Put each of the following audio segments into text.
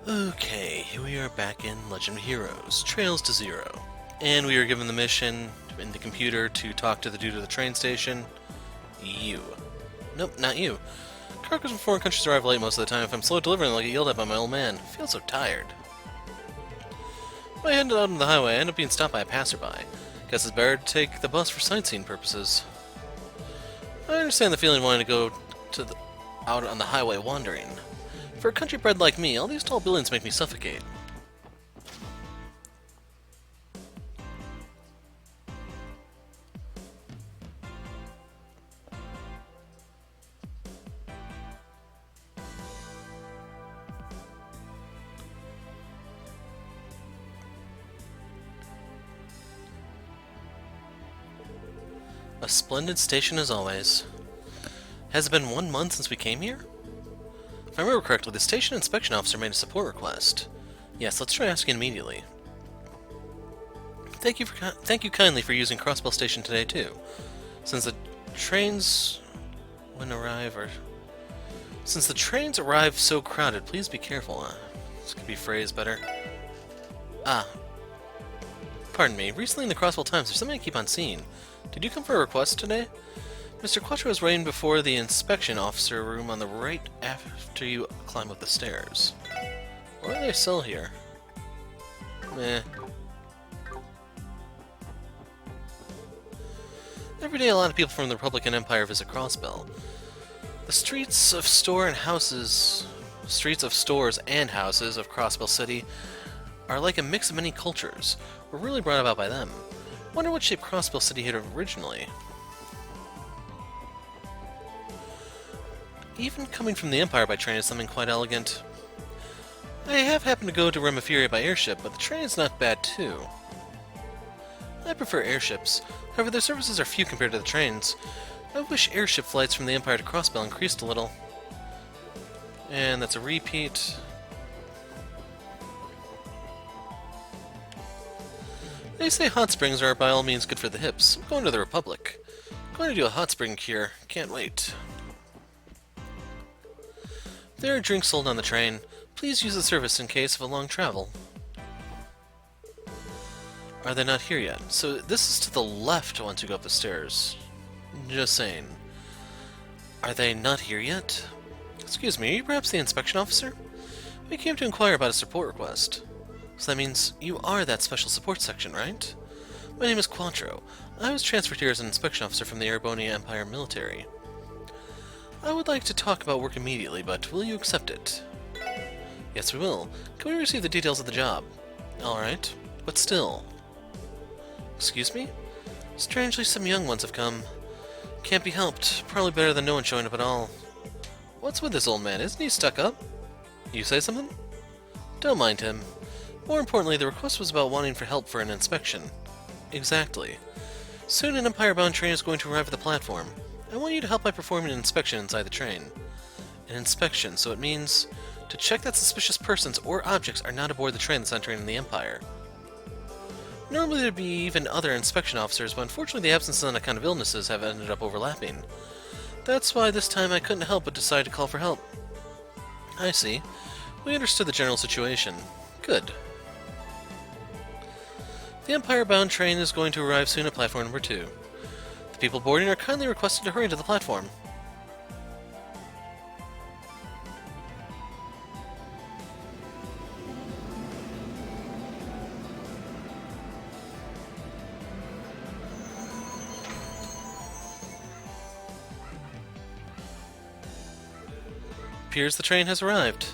Okay, here we are back in Legend of Heroes, Trails to Zero. And we are given the mission in the computer to talk to the dude at the train station. You. Nope, not you. Cargoes from foreign countries arrive late most of the time. If I'm slow delivering, I'll get yelled at by my old man. I feel so tired. When I headed out on the highway, I end up being stopped by a passerby. Guess it's better to take the bus for sightseeing purposes. I understand the feeling of wanting to go out on the highway wandering. For a country bred like me, all these tall buildings make me suffocate. A splendid station as always. Has it been 1 month since we came here? If I remember correctly, the station inspection officer made a support request. Yes, let's try asking immediately. Thank you kindly for using Crossbell Station today too. Since the trains arrive so crowded, please be careful. This could be phrased better. Pardon me. Recently in the Crossbell Times, there's something I keep on seeing. Did you come for a request today? Mr. Quattro is waiting before the inspection officer room on the right after you climb up the stairs. What do they sell here? Meh. Every day a lot of people from the Republic and Empire visit Crossbell. The streets of stores and houses of Crossbell City are like a mix of many cultures. We're really brought about by them. Wonder what shape Crossbell City had originally. Even coming from the Empire by train is something quite elegant. I have happened to go to Remiferia by airship, but the train is not bad too. I prefer airships. However, their services are few compared to the trains. I wish airship flights from the Empire to Crossbell increased a little. And that's a repeat. They say hot springs are by all means good for the hips. I'm going to the Republic. I'm going to do a hot spring cure. Can't wait. There are drinks sold on the train. Please use the service in case of a long travel. Are they not here yet? So this is to the left once you go up the stairs. Just saying. Are they not here yet? Excuse me, are you perhaps the inspection officer? We came to inquire about a support request. So that means you are that special support section, right? My name is Quattro. I was transferred here as an inspection officer from the Erebonia Empire military. I would like to talk about work immediately, but will you accept it? Yes, we will. Can we receive the details of the job? Alright, but still. Excuse me? Strangely, some young ones have come. Can't be helped. Probably better than no one showing up at all. What's with this old man? Isn't he stuck up? You say something? Don't mind him. More importantly, the request was about wanting for help for an inspection. Exactly. Soon an Empire-bound train is going to arrive at the platform. I want you to help by performing an inspection inside the train. An inspection, so it means to check that suspicious persons or objects are not aboard the train that's entering in the Empire. Normally there'd be even other inspection officers, but unfortunately the absence of that kind of illnesses have ended up overlapping. That's why this time I couldn't help but decide to call for help. I see. We understood the general situation. Good. The Empire-bound train is going to arrive soon at platform number 2. The people boarding are kindly requested to hurry to the platform. Appears the train has arrived.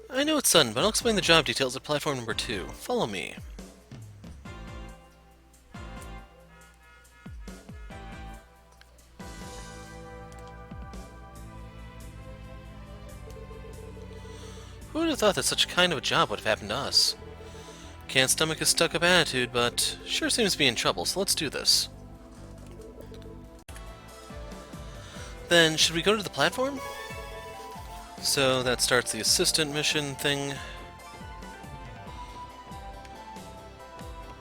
I know it's sudden, but I'll explain the job details at platform number 2. Follow me. Who would have thought that such kind of a job would have happened to us? Can't stomach a stuck-up attitude, but sure seems to be in trouble, so let's do this. Then, should we go to the platform? So that starts the assistant mission thing.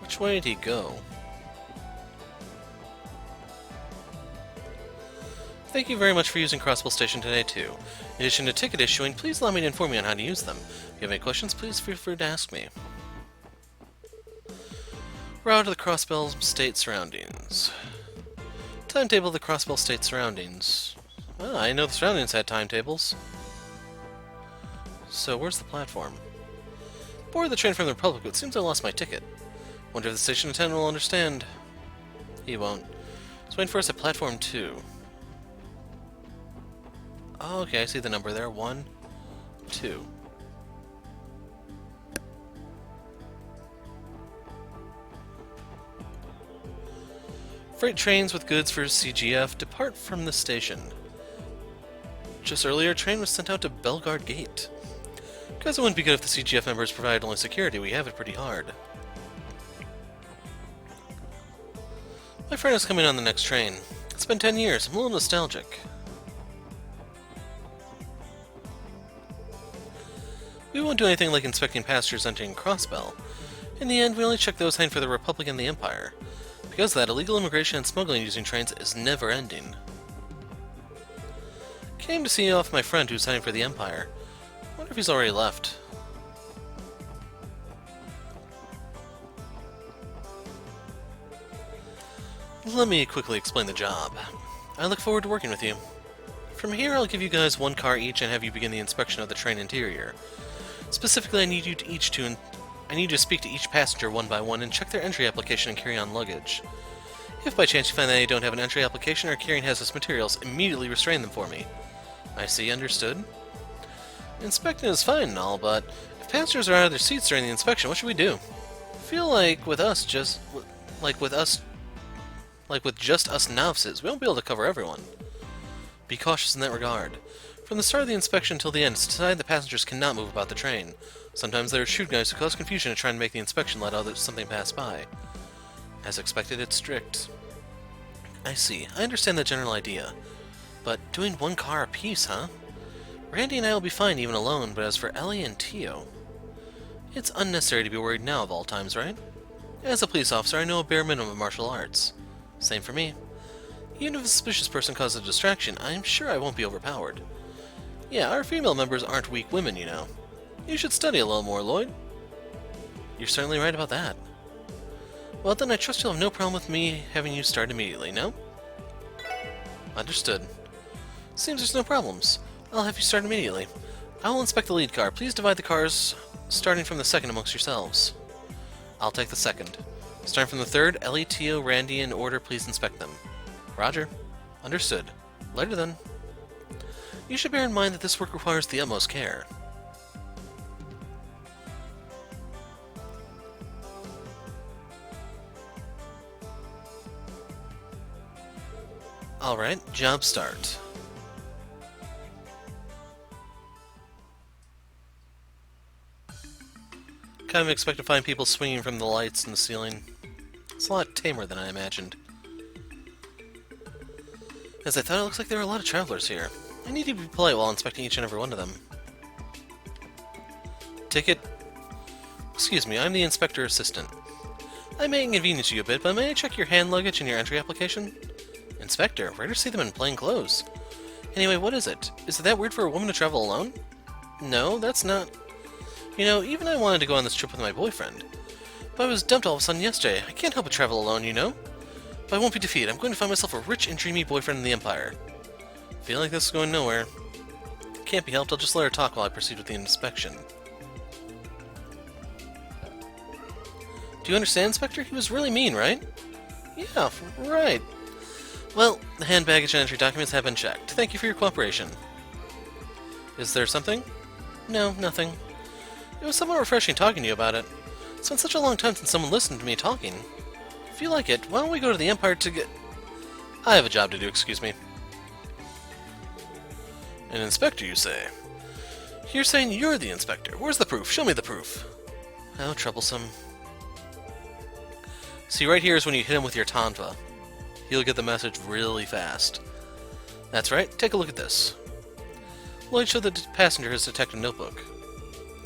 Which way did he go? Thank you very much for using Crossbell Station today, too. In addition to ticket issuing, please allow me to inform you on how to use them. If you have any questions, please feel free to ask me. Route to the Crossbell State surroundings. Timetable of the Crossbell State surroundings. Well, I know the surroundings had timetables. So where's the platform? Board the train from the Republic, but it seems I lost my ticket. Wonder if the station attendant will understand. He won't. He's waiting for us at platform 2. Oh, okay, I see the number there. 1, 2. Freight trains with goods for CGF depart from the station. Just earlier, a train was sent out to Belgard Gate. Guess it wouldn't be good if the CGF members provided only security. We have it pretty hard. My friend is coming on the next train. It's been 10 years. I'm a little nostalgic. We won't do anything like inspecting passengers entering Crossbell. In the end, we only check those heading for the Republic and the Empire. Because of that, illegal immigration and smuggling using trains is never ending. Came to see off my friend who's heading for the Empire. Wonder if he's already left. Let me quickly explain the job. I look forward to working with you. From here, I'll give you guys 1 car each and have you begin the inspection of the train interior. Specifically, I need you to speak to each passenger one by one and check their entry application and carry-on luggage. If by chance you find that they don't have an entry application or carrying hazardous materials, immediately restrain them for me. I see, understood. Inspecting is fine and all, but if passengers are out of their seats during the inspection, what should we do? I feel like with just us novices, we won't be able to cover everyone. Be cautious in that regard. From the start of the inspection until the end, it's decided the passengers cannot move about the train. Sometimes there are shrewd guys who cause confusion and try to make the inspection let something pass by. As expected, it's strict. I see. I understand the general idea. But doing 1 car apiece, huh? Randy and I will be fine even alone, but as for Ellie and Tio... It's unnecessary to be worried now of all times, right? As a police officer, I know a bare minimum of martial arts. Same for me. Even if a suspicious person causes a distraction, I'm sure I won't be overpowered. Yeah, our female members aren't weak women, you know. You should study a little more, Lloyd. You're certainly right about that. Well, then I trust you'll have no problem with me having you start immediately, no? Understood. Seems there's no problems. I'll have you start immediately. I will inspect the lead car. Please divide the cars, starting from the second amongst yourselves. I'll take the second. Starting from the third, Ellie, Tio, Randy, in order, please inspect them. Roger. Understood. Later then. You should bear in mind that this work requires the utmost care. Alright, job start. Kind of expect to find people swinging from the lights in the ceiling. It's a lot tamer than I imagined. As I thought, it looks like there are a lot of travelers here. I need to be polite while inspecting each and every one of them. Ticket? Excuse me, I'm the inspector assistant. I may inconvenience you a bit, but may I check your hand luggage and your entry application? Inspector, rare to see them in plain clothes. Anyway, what is it? Is it that weird for a woman to travel alone? No, that's not... You know, even I wanted to go on this trip with my boyfriend. But I was dumped all of a sudden yesterday. I can't help but travel alone, you know? But I won't be defeated. I'm going to find myself a rich and dreamy boyfriend in the Empire. Feel like this is going nowhere. Can't be helped, I'll just let her talk while I proceed with the inspection. Do you understand, Inspector? He was really mean, right? Yeah, right. Well, the hand baggage and entry documents have been checked. Thank you for your cooperation. Is there something? No, nothing. It was somewhat refreshing talking to you about it. It's been such a long time since someone listened to me talking. If you like it, why don't we go to the Empire to get... I have a job to do, excuse me. An inspector, you say? You're saying you're the inspector. Where's the proof? Show me the proof. How troublesome. See, right here is when you hit him with your tanva. He'll get the message really fast. That's right, take a look at this. Lloyd showed the passenger his detective notebook.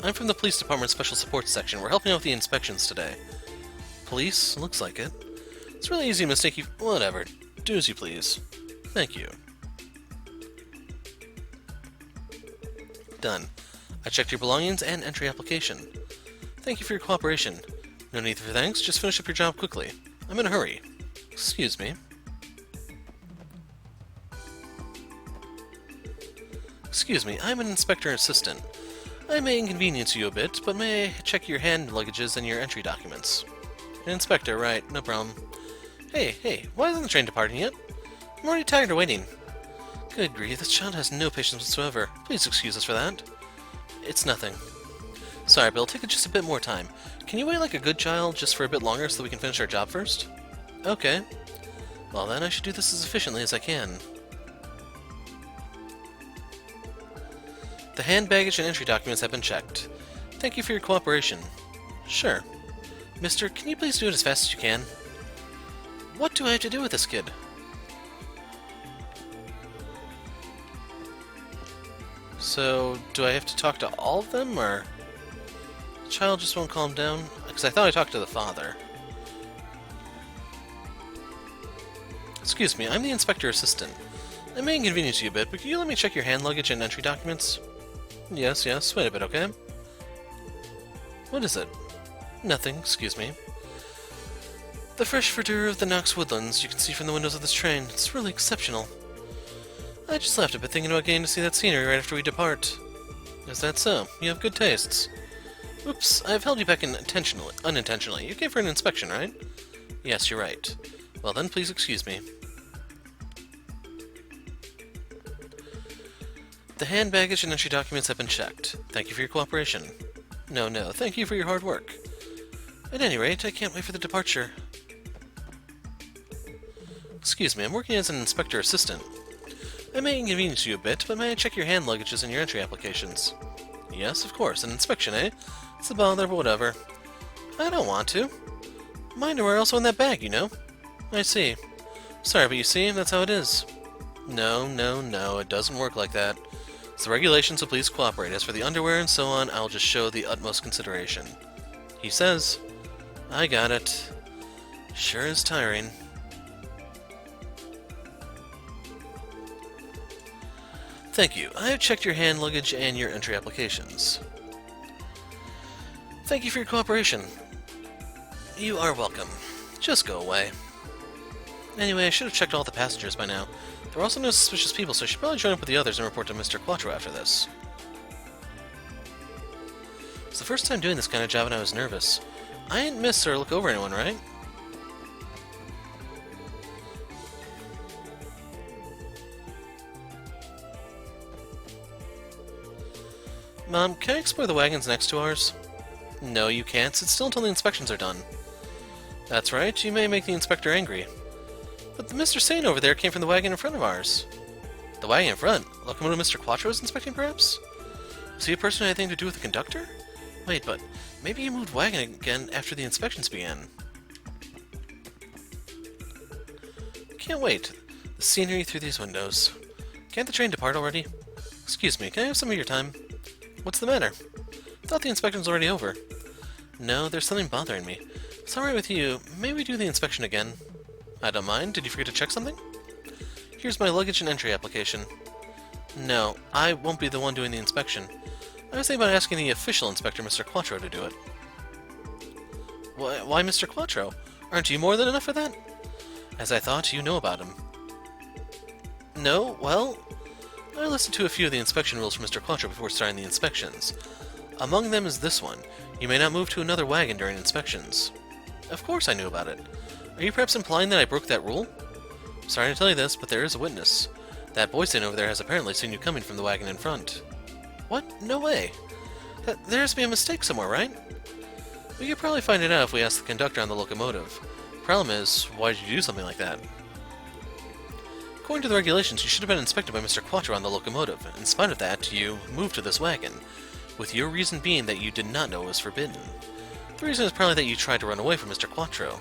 I'm from the police department special support section. We're helping out with the inspections today. Police? Looks like it. It's really easy to mistake you... Whatever. Do as you please. Thank you. Done. I checked your belongings and entry application. Thank you for your cooperation. No need for thanks, just finish up your job quickly. I'm in a hurry. Excuse me. Excuse me, I'm an inspector assistant. I may inconvenience you a bit, but may I check your hand luggages and your entry documents? An inspector, right, no problem. Hey, why isn't the train departing yet? I'm already tired of waiting. Good grief, this child has no patience whatsoever. Please excuse us for that. It's nothing. Sorry, but it'll take just a bit more time. Can you wait like a good child just for a bit longer so we can finish our job first? Okay. Well then, I should do this as efficiently as I can. The hand baggage and entry documents have been checked. Thank you for your cooperation. Sure. Mister, can you please do it as fast as you can? What do I have to do with this kid? So, do I have to talk to all of them, or... The child just won't calm down? Because I thought I talked to the father. Excuse me, I'm the inspector assistant. I may inconvenience you a bit, but can you let me check your hand luggage and entry documents? Yes, wait a bit, okay? What is it? Nothing, excuse me. The fresh verdure of the Knox woodlands you can see from the windows of this train. It's really exceptional. I just left a bit thinking about getting to see that scenery right after we depart. Is that so? You have good tastes. Oops, I've held you back unintentionally. You came for an inspection, right? Yes, you're right. Well then, please excuse me. The hand baggage and entry documents have been checked. Thank you for your cooperation. No, thank you for your hard work. At any rate, I can't wait for the departure. Excuse me, I'm working as an inspector assistant. I may inconvenience you a bit, but may I check your hand luggages and your entry applications? Yes, of course. An inspection, eh? It's a bother, but whatever. I don't want to. My underwear are also in that bag, you know. I see. Sorry, but you see, that's how it is. No, it doesn't work like that. It's the regulations, so please cooperate. As for the underwear and so on, I'll just show the utmost consideration. He says. I got it. Sure is tiring. Thank you. I have checked your hand luggage and your entry applications. Thank you for your cooperation. You are welcome. Just go away. Anyway, I should have checked all the passengers by now. There are also no suspicious people, so I should probably join up with the others and report to Mr. Quattro after this. It's the first time doing this kind of job and I was nervous. I didn't miss or look over anyone, right? Mom, can I explore the wagons next to ours? No, you can't. It's still until the inspections are done. That's right. You may make the inspector angry. But the Mr. Sane over there came from the wagon in front of ours. The wagon in front? Locomotive Mr. Quattro is inspecting, perhaps? Was he a person who had anything to do with the conductor? Wait, but maybe he moved wagon again after the inspections began. Can't wait. The scenery through these windows. Can't the train depart already? Excuse me, can I have some of your time? What's the matter? I thought the inspection's already over. No, there's something bothering me. If it's alright with you, may we do the inspection again? I don't mind. Did you forget to check something? Here's my luggage and entry application. No, I won't be the one doing the inspection. I was thinking about asking the official inspector, Mr. Quattro, to do it. Why Mr. Quattro? Aren't you more than enough for that? As I thought, you know about him. No? Well, I listened to a few of the inspection rules from Mr. Quattro before starting the inspections. Among them is this one. You may not move to another wagon during inspections. Of course I knew about it. Are you perhaps implying that I broke that rule? Sorry to tell you this, but there is a witness. That boy sitting over there has apparently seen you coming from the wagon in front. What? No way. There has to be a mistake somewhere, right? We could probably find it out if we ask the conductor on the locomotive. Problem is, why did you do something like that? According to the regulations, you should have been inspected by Mr. Quattro on the locomotive. In spite of that, you moved to this wagon, with your reason being that you did not know it was forbidden. The reason is probably that you tried to run away from Mr. Quattro.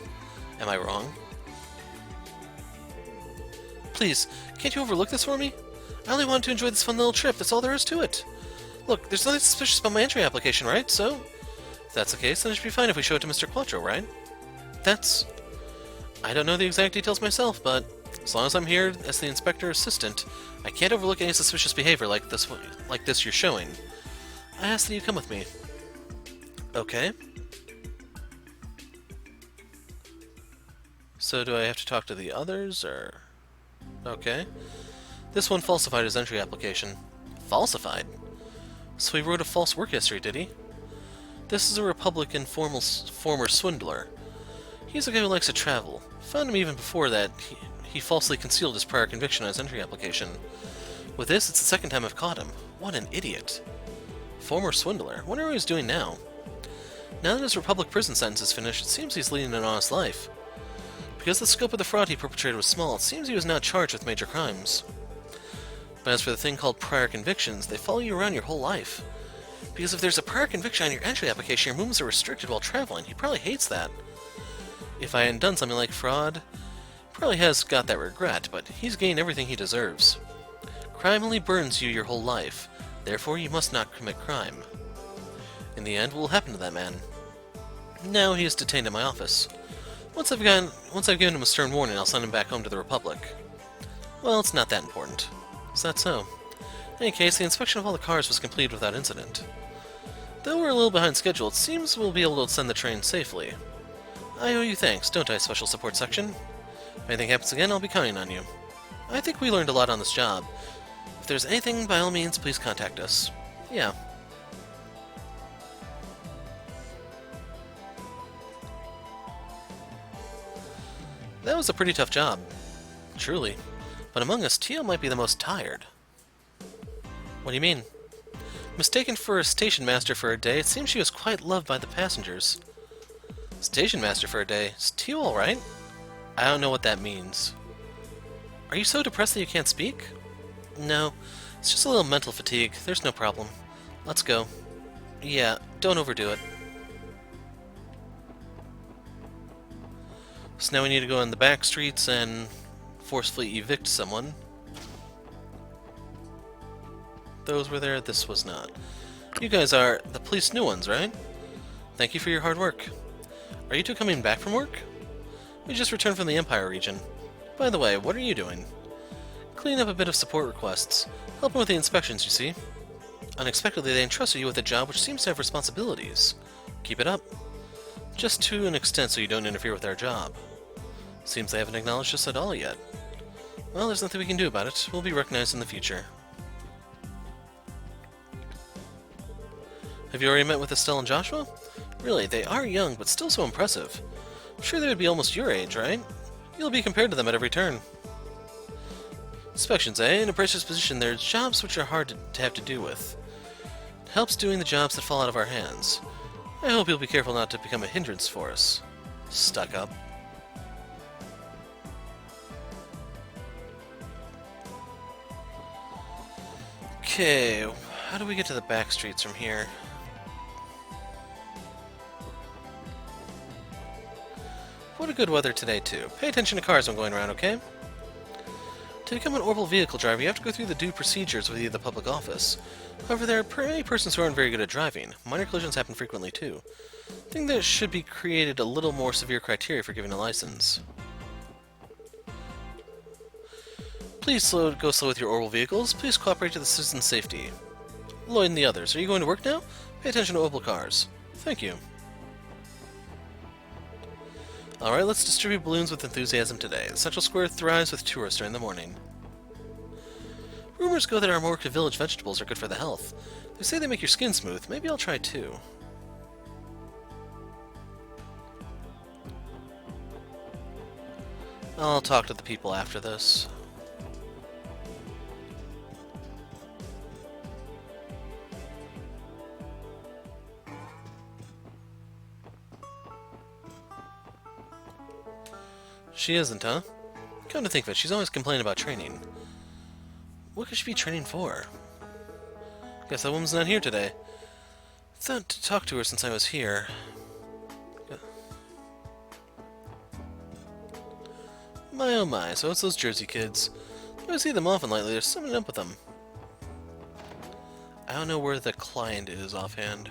Am I wrong? Please, can't you overlook this for me? I only wanted to enjoy this fun little trip, that's all there is to it. Look, there's nothing suspicious about my entry application, right? So, if that's the case, then it should be fine if we show it to Mr. Quattro, right? I don't know the exact details myself, but as long as I'm here as the inspector assistant, I can't overlook any suspicious behavior like this you're showing. I asked that you come with me. Okay. So do I have to talk to the others, or... Okay. This one falsified his entry application. Falsified? So he wrote a false work history, did he? This is a Republican former swindler. He's a guy who likes to travel. Found him even before that. He falsely concealed his prior conviction on his entry application. With this, it's the second time I've caught him. What an idiot. Former swindler. Wonder what he's doing now. Now that his Republic prison sentence is finished, it seems he's leading an honest life. Because the scope of the fraud he perpetrated was small, it seems he was not charged with major crimes. But as for the thing called prior convictions, they follow you around your whole life. Because if there's a prior conviction on your entry application, your movements are restricted while traveling. He probably hates that. If I hadn't done something like fraud, he probably has got that regret, but he's gained everything he deserves. Crime only burns you your whole life. Therefore, you must not commit crime. In the end, what will happen to that man? Now he is detained in my office. Once I've given him a stern warning, I'll send him back home to the Republic. Well, it's not that important. Is that so? In any case, the inspection of all the cars was completed without incident. Though we're a little behind schedule, it seems we'll be able to send the train safely. I owe you thanks, don't I, Special Support Section? If anything happens again, I'll be counting on you. I think we learned a lot on this job. If there's anything, by all means, please contact us. Yeah. That was a pretty tough job. Truly. But among us, Tio might be the most tired. What do you mean? Mistaken for a station master for a day, it seems she was quite loved by the passengers. Station master for a day? Is Tio alright? I don't know what that means. Are you so depressed that you can't speak? No, it's just a little mental fatigue. There's no problem. Let's go. Yeah, don't overdo it. So now we need to go in the back streets and forcefully evict someone. Those were there, this was not. You guys are the police new ones, right? Thank you for your hard work. Are you two coming back from work? We just returned from the Empire region. By the way, what are you doing? Cleaning up a bit of support requests. Helping with the inspections, you see. Unexpectedly, they entrusted you with a job which seems to have responsibilities. Keep it up. Just to an extent so you don't interfere with our job. Seems they haven't acknowledged us at all yet. Well, there's nothing we can do about it. We'll be recognized in the future. Have you already met with Estelle and Joshua? Really, they are young, but still so impressive. I'm sure they would be almost your age, right? You'll be compared to them at every turn. Inspections, eh? In a precious position, there's jobs which are hard to have to do with. It helps doing the jobs that fall out of our hands. I hope you'll be careful not to become a hindrance for us. Stuck up. Okay, how do we get to the back streets from here? What a good weather today, too. Pay attention to cars when going around, okay? To become an orbital vehicle driver, you have to go through the due procedures with the public office. However, there are many persons who aren't very good at driving. Minor collisions happen frequently, too. I think there should be created a little more severe criteria for giving a license. Please go slow with your orbital vehicles. Please cooperate to the citizen's safety. Lloyd and the others, are you going to work now? Pay attention to orbital cars. Thank you. Alright, let's distribute balloons with enthusiasm today. The Central Square thrives with tourists during the morning. Rumors go that our Morka Village vegetables are good for the health. They say they make your skin smooth. Maybe I'll try too. I'll talk to the people after this. She isn't, huh? Come to think of it, she's always complaining about training. What could she be training for? Guess that woman's not here today. Thought to talk to her since I was here. My oh my, so it's those Jersey kids. I see them often lately, there's something up with them. I don't know where the client is offhand.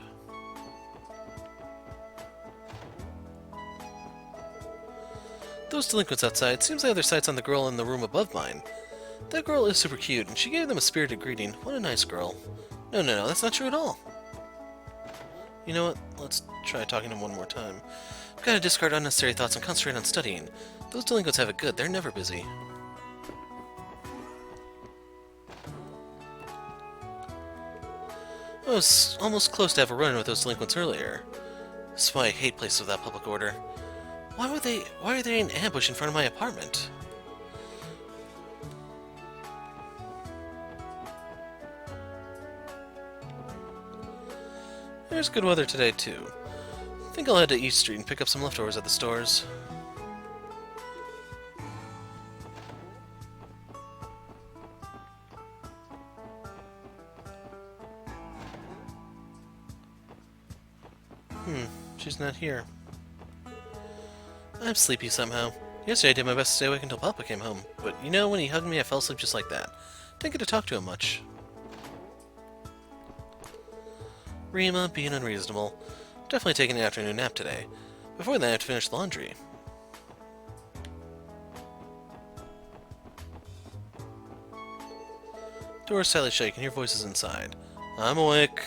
Those delinquents outside, seems they have their sights on the girl in the room above mine. That girl is super cute, and she gave them a spirited greeting. What a nice girl. No, that's not true at all. You know what? Let's try talking to him one more time. I've got to discard unnecessary thoughts and concentrate on studying. Those delinquents have it good. They're never busy. I was almost close to have a run-in with those delinquents earlier. This is why I hate places without public order. Why are they in ambush in front of my apartment? There's good weather today, too. I think I'll head to East Street and pick up some leftovers at the stores. She's not here. I'm sleepy somehow. Yesterday I did my best to stay awake until Papa came home, but you know, when he hugged me I fell asleep just like that. Didn't get to talk to him much. Rima being unreasonable. Definitely taking an afternoon nap today. Before that I have to finish the laundry. Door's slightly shut, you can hear voices inside. I'm awake.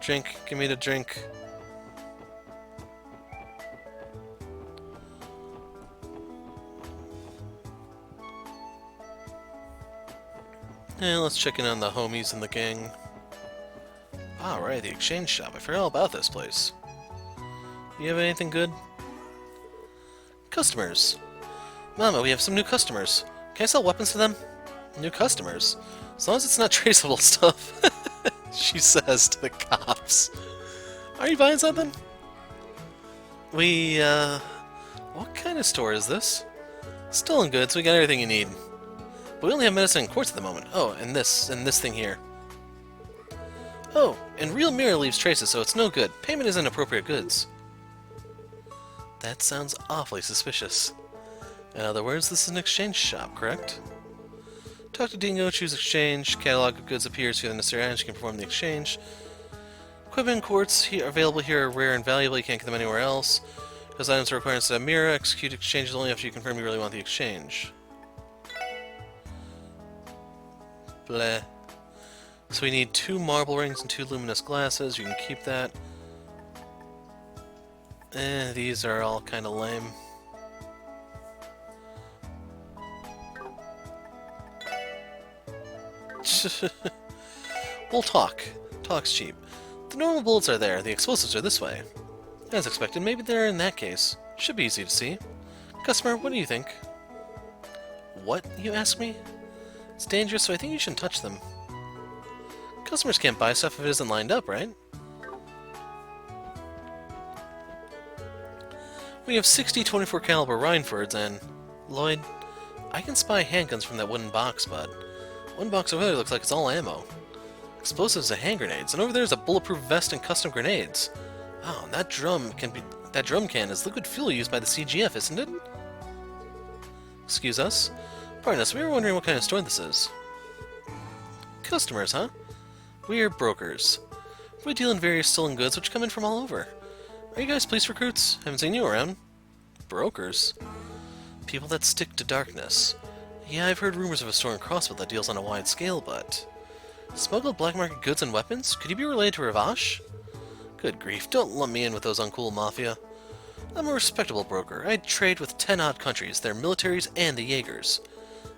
Drink, give me the drink. And let's check in on the homies in the gang. Alright, the exchange shop. I forgot all about this place. You have anything good? Customers. Mama, we have some new customers. Can I sell weapons to them? New customers? As long as it's not traceable stuff. She says to the cops. Are you buying something? What kind of store is this? Stolen goods, we got everything you need. But we only have medicine and quartz at the moment. Oh, and this thing here. Oh, and real mirror leaves traces, so it's no good. Payment isn't appropriate goods. That sounds awfully suspicious. In other words, this is an exchange shop, correct? Talk to Dingo, choose exchange. Catalog of goods appears here. The necessary items you can perform the exchange. Equipment and quartz available here are rare and valuable. You can't get them anywhere else. Those items are required to mirror. Execute exchanges only after you confirm you really want the exchange. Bleh. So we need 2 marble rings and 2 luminous glasses. You can keep that. These are all kind of lame. We'll talk. Talk's cheap. The normal bullets are there. The explosives are this way. As expected, maybe they're in that case. Should be easy to see. Customer, what do you think? What, you ask me? It's dangerous, so I think you shouldn't touch them. Customers can't buy stuff if it isn't lined up, right? We have 60 24 caliber Reinfords and... Lloyd, I can spy handguns from that wooden box, but... One box over there looks like it's all ammo. Explosives and hand grenades, and over there's a bulletproof vest and custom grenades. Oh, and that drum can is liquid fuel used by the CGF, isn't it? Excuse us? Pardon us, we were wondering what kind of store this is. Customers, huh? We are brokers. We deal in various stolen goods which come in from all over. Are you guys police recruits? Haven't seen you around. Brokers? People that stick to darkness. Yeah, I've heard rumors of a store in Crossbell that deals on a wide scale, but... Smuggled black market goods and weapons? Could you be related to Ravash? Good grief, don't lump me in with those uncool mafia. I'm a respectable broker. I trade with 10 odd countries, their militaries, and the Jaegers.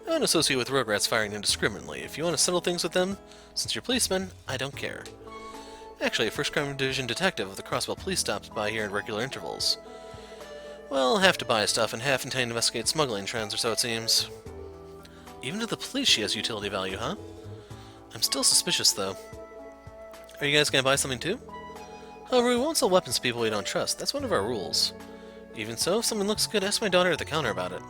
I don't associate with rugrats firing indiscriminately. If you want to settle things with them, since you're policemen, I don't care. Actually, a 1st Crime Division detective of the Crossbell Police stops by here at regular intervals. Well, half to buy stuff and half intend to investigate smuggling trends, or so it seems. Even to the police she has utility value, huh? I'm still suspicious, though. Are you guys gonna buy something too? However, we won't sell weapons to people we don't trust. That's one of our rules. Even so, if something looks good, ask my daughter at the counter about it.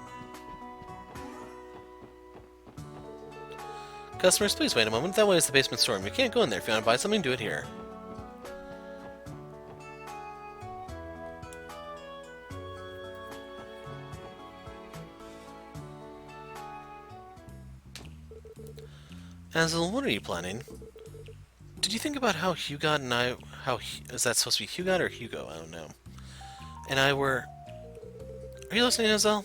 Customers, please wait a moment. That way is the basement storeroom. You can't go in there. If you want to buy something, do it here. Azel, what are you planning? Did you think about how Hugot and I... is that supposed to be Hugot or Hugo? I don't know. And I were... Are you listening, Azel?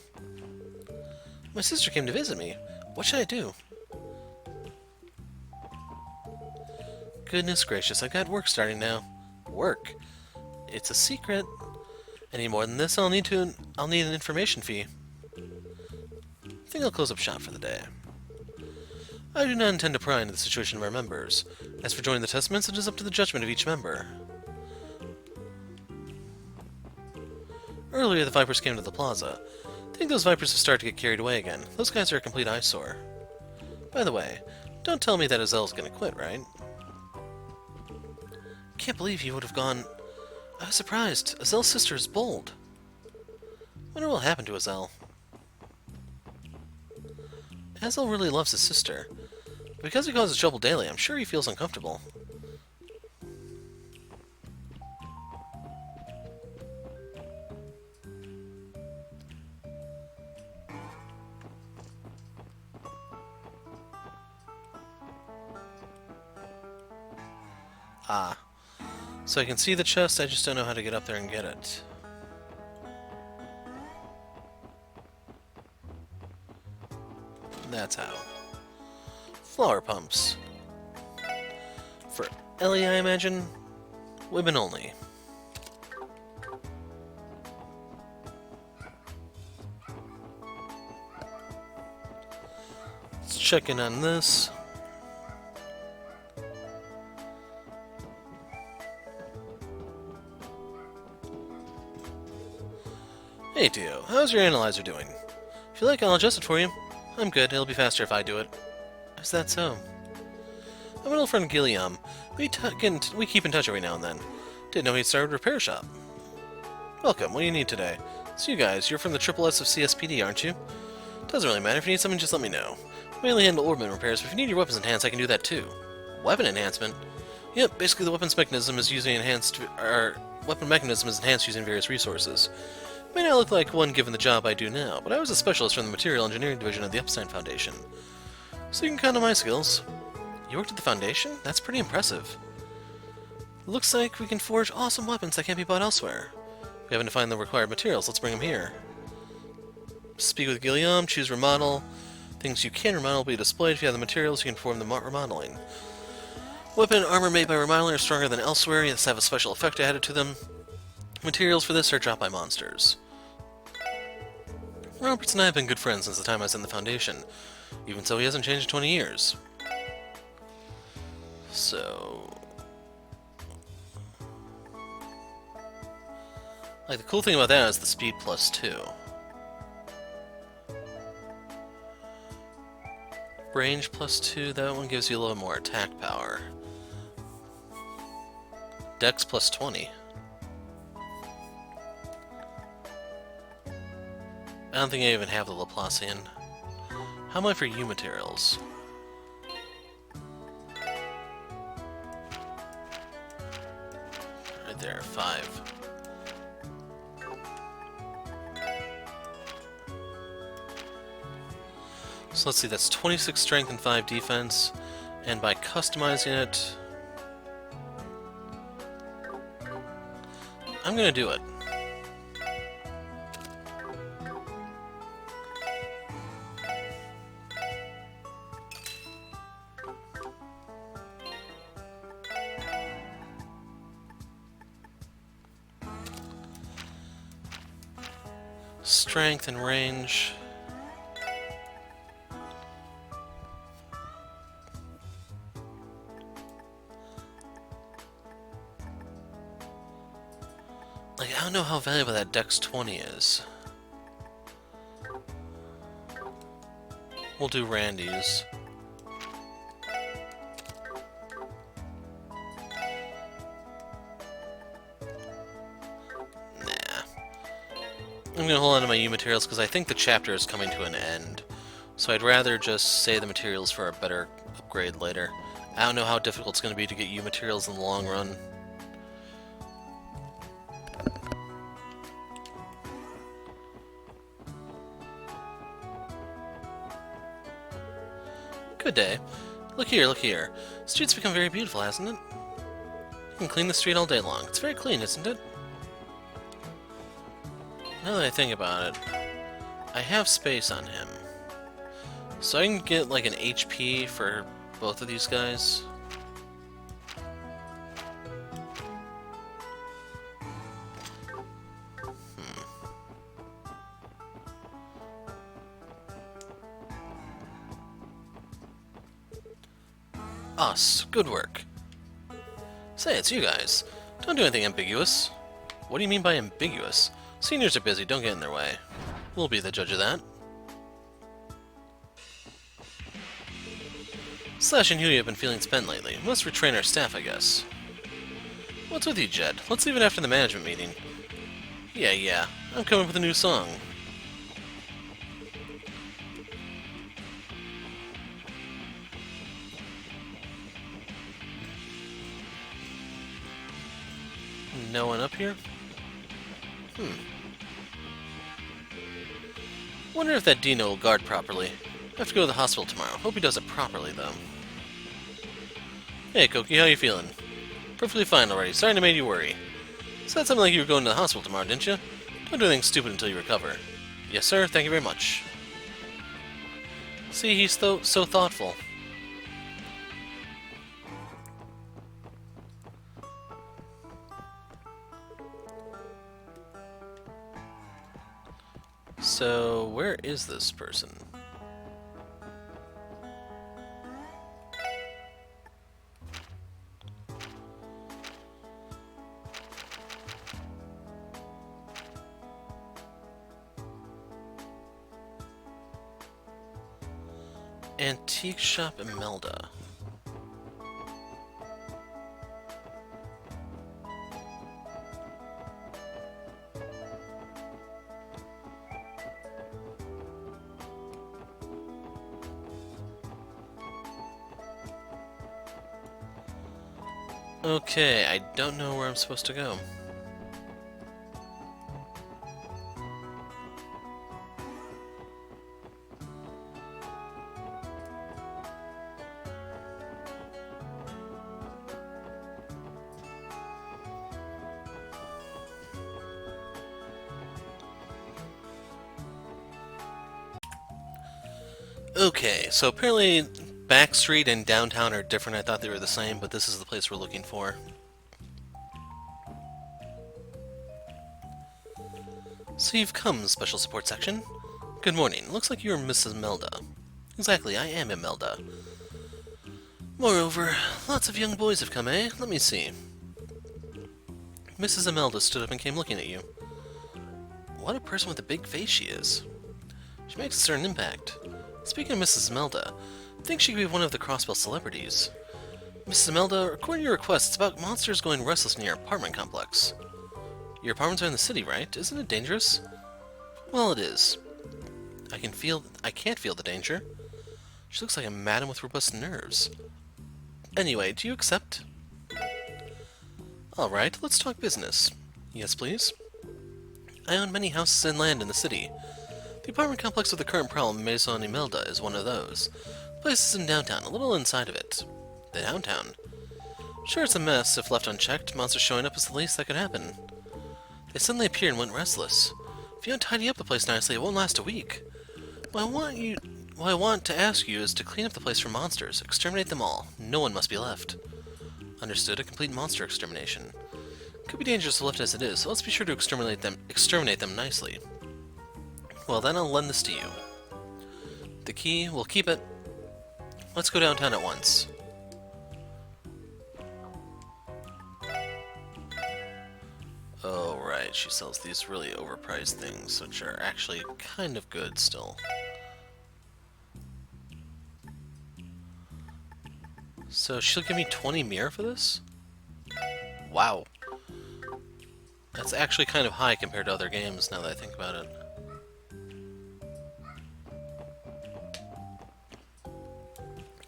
My sister came to visit me. What should I do? Goodness gracious, I've got work starting now. Work? It's a secret. Any more than this, I'll need an information fee. I think I'll close up shop for the day. I do not intend to pry into the situation of our members. As for joining the Testaments, it is up to the judgment of each member. Earlier, the Vipers came to the plaza. I think those Vipers have started to get carried away again. Those guys are a complete eyesore. By the way, don't tell me that Azel's gonna quit, right? Can't believe he would have gone... I was surprised. Azel's sister is bold. Wonder what will happen to Azel. Azel really loves his sister. Because he causes trouble daily, I'm sure he feels uncomfortable. Ah. So I can see the chest, I just don't know how to get up there and get it. That's how. Flower pumps. For Ellie, I imagine. Women only. Let's check in on this. Hey, Dio. How's your analyzer doing? If you like, I'll adjust it for you. I'm good. It'll be faster if I do it. Is that so? I'm an old friend Gilliam. We keep in touch every now and then. Didn't know he'd started a repair shop. Welcome. What do you need today? So you guys, you're from the Triple S of CSPD, aren't you? Doesn't really matter. If you need something, just let me know. I mainly handle ornament repairs, but if you need your weapons enhanced, I can do that too. Weapon enhancement? Yep, basically the weapons mechanism is weapon mechanism is enhanced using various resources. May not look like one given the job I do now, but I was a specialist from the Material Engineering Division of the Epstein Foundation. So you can count on my skills. You worked at the Foundation? That's pretty impressive. Looks like we can forge awesome weapons that can't be bought elsewhere. We haven't to find the required materials, let's bring them here. Speak with Gilliam, choose remodel. Things you can remodel will be displayed. If you have the materials, you can perform the remodeling. Weapon and armor made by remodeling are stronger than elsewhere, yet have a special effect added to them. Materials for this are dropped by monsters. Roberts and I have been good friends since the time I was in the Foundation. Even so, he hasn't changed in 20 years. So... like, the cool thing about that is the speed +2. Range +2, that one gives you a little more attack power. Dex +20. I don't think I even have the Laplacian. How am I for you materials? Right there, 5. So let's see, that's 26 strength and 5 defense, and by customizing it, I'm gonna do it. Strength and range. Like, I don't know how valuable that Dex 20 is. We'll do Randy's. I'm gonna hold on to my U materials because I think the chapter is coming to an end. So I'd rather just save the materials for a better upgrade later. I don't know how difficult it's gonna be to get U materials in the long run. Good day. Look here, look here. The street's become very beautiful, hasn't it? You can clean the street all day long. It's very clean, isn't it? Now that I think about it, I have space on him. So I can get like an HP for both of these guys. Us. Good work. Say, it's you guys. Don't do anything ambiguous. What do you mean by ambiguous? Seniors are busy, don't get in their way. We'll be the judge of that. Slash and Huey have been feeling spent lately. Must retrain our staff, I guess. What's with you, Jed? Let's leave it after the management meeting. Yeah. I'm coming up with a new song. No one up here? Wonder if that Dino will guard properly. I have to go to the hospital tomorrow. Hope he does it properly, though. Hey, Koki, how you feeling? Perfectly fine already. Sorry to make you worry. Said something like you were going to the hospital tomorrow, didn't you? Don't do anything stupid until you recover. Yes, sir. Thank you very much. See, he's so thoughtful. So, where is this person? Antique Shop Imelda. Okay, I don't know where I'm supposed to go. Okay, so apparently Backstreet and Downtown are different. I thought they were the same, but this is the place we're looking for. So you've come, Special Support Section. Good morning. Looks like you're Mrs. Imelda. Exactly, I am Imelda. Moreover, lots of young boys have come, eh? Let me see. Mrs. Imelda stood up and came looking at you. What a person with a big face she is. She makes a certain impact. Speaking of Mrs. Imelda, I think she could be one of the Crossbell celebrities. Mrs. Imelda, according to your request, it's about monsters going restless near your apartment complex. Your apartments are in the city, right? Isn't it dangerous? Well, it is. I can't feel the danger. She looks like a madam with robust nerves. Anyway, do you accept? Alright, let's talk business. Yes, please. I own many houses and land in the city. The apartment complex with the current problem, Maison Imelda, is one of those. The place is in downtown, a little inside of it. The downtown? Sure, it's a mess. If left unchecked, monsters showing up is the least that could happen. They suddenly appear and went restless. If you don't tidy up the place nicely, it won't last a week. What I want to ask you is to clean up the place for monsters. Exterminate them all. No one must be left. Understood. A complete monster extermination. Could be dangerous left as it is, so let's be sure to exterminate them nicely. Well, then I'll lend this to you. The key, we'll keep it. Let's go downtown at once. Oh, right, she sells these really overpriced things, which are actually kind of good still. So she'll give me 20 mirror for this? Wow. That's actually kind of high compared to other games, now that I think about it.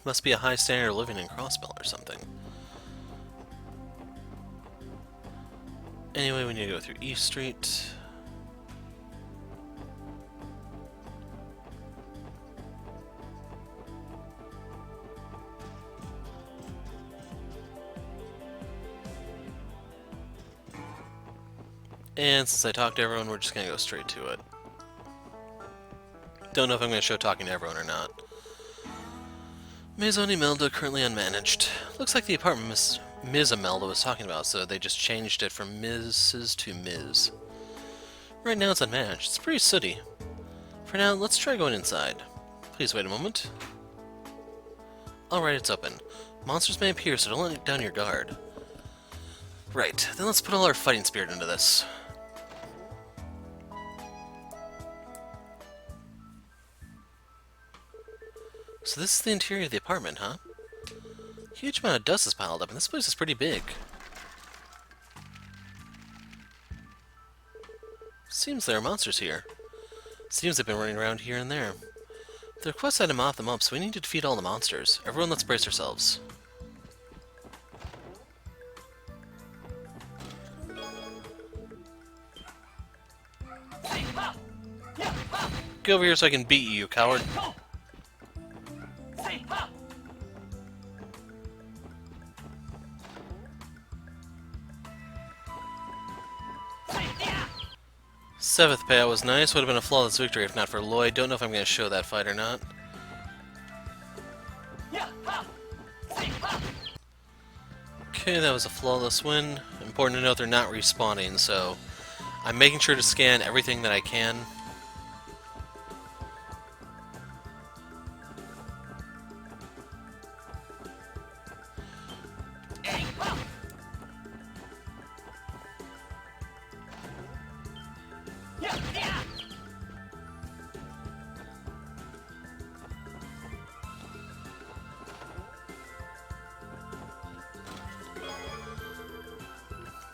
Must be a high standard of living in Crossbell or something. Anyway, we need to go through East Street. And since I talked to everyone, we're just going to go straight to it. Don't know if I'm going to show talking to everyone or not. Maison Imelda currently unmanaged. Looks like the apartment Ms. Imelda was talking about, so they just changed it from Mrs. to Ms. Right now it's unmanaged. It's pretty sooty. For now, let's try going inside. Please wait a moment. Alright, it's open. Monsters may appear, so don't let down your guard. Right, then let's put all our fighting spirit into this. So this is the interior of the apartment, huh? Huge amount of dust is piled up, and this place is pretty big. Seems there are monsters here. Seems they've been running around here and there. The request had to mop them up, so we need to defeat all the monsters. Everyone, let's brace ourselves. Get over here so I can beat you, you coward. Seventh payout was nice. Would have been a flawless victory if not for Lloyd. Don't know if I'm going to show that fight or not. Okay, that was a flawless win. Important to note they're not respawning, so I'm making sure to scan everything that I can.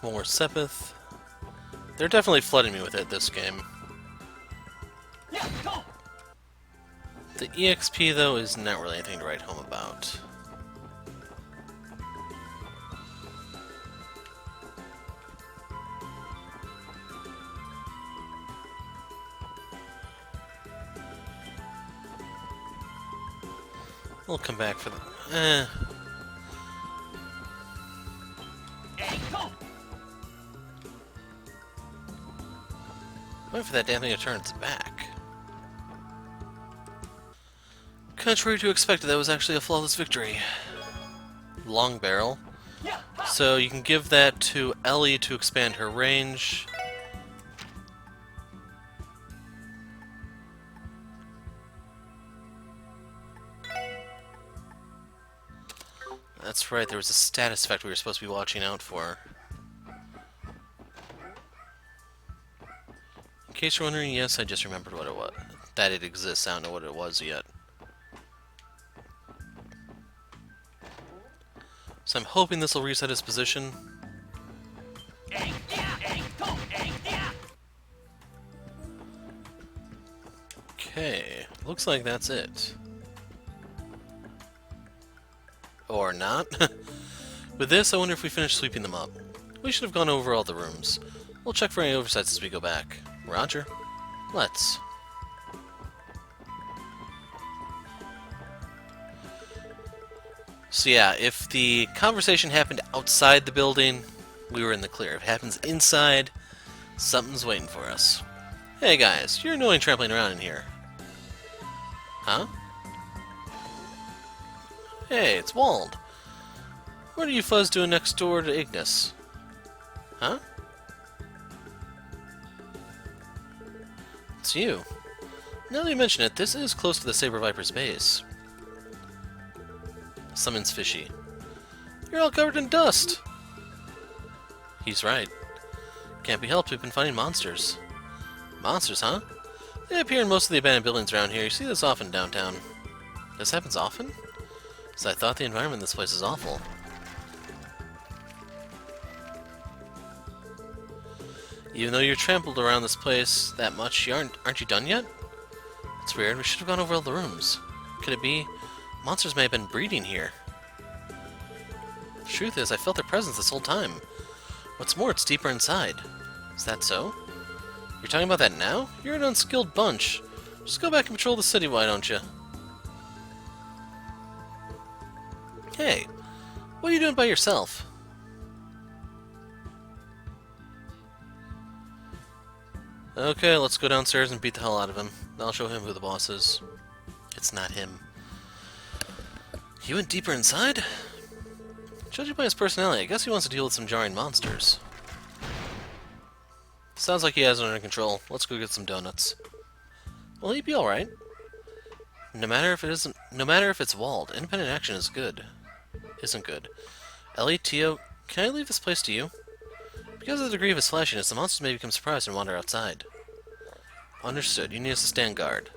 One more Sepith. They're definitely flooding me with it this game. The EXP, though, is not really anything to write home about. We'll come back for the... Wait for that damn thing to turn its back. Contrary to expected, that was actually a flawless victory. Long barrel. So you can give that to Ellie to expand her range. That's right, there was a status effect we were supposed to be watching out for. In case you're wondering, yes, I just remembered what it was. That it exists, I don't know what it was yet. So I'm hoping this will reset his position. Okay, looks like that's it. Or not. With this, I wonder if we finished sweeping them up. We should have gone over all the rooms. We'll check for any oversights as we go back. Roger. Let's. So yeah, if the conversation happened outside the building, we were in the clear. If it happens inside, something's waiting for us. Hey guys, you're annoying trampling around in here. Huh? Hey, it's Wald. What are you fuzz doing next door to Ignis? Huh? It's you. Now that you mention it, this is close to the Saber Viper's base. Summons Fishy. You're all covered in dust! He's right. Can't be helped, we've been fighting monsters. Monsters, huh? They appear in most of the abandoned buildings around here. You see this often downtown. This happens often? So I thought the environment in this place is awful. Even though you're trampled around this place that much, aren't you done yet? It's weird, we should have gone over all the rooms. Could it be monsters may have been breeding here? The truth is, I felt their presence this whole time. What's more, it's deeper inside. Is that so? You're talking about that now? You're an unskilled bunch. Just go back and patrol the city, why don't you? Hey, what are you doing by yourself? Okay, let's go downstairs and beat the hell out of him. I'll show him who the boss is. It's not him. He went deeper inside? Judging by his personality, I guess he wants to deal with some jarring monsters. Sounds like he has it under control. Let's go get some donuts. Well, he'd be alright. No matter if it's walled, independent action is good. isn't good. Ellie, Tio, can I leave this place to you? Because of the degree of its flashiness, the monsters may become surprised and wander outside. Understood. You need us to stand guard.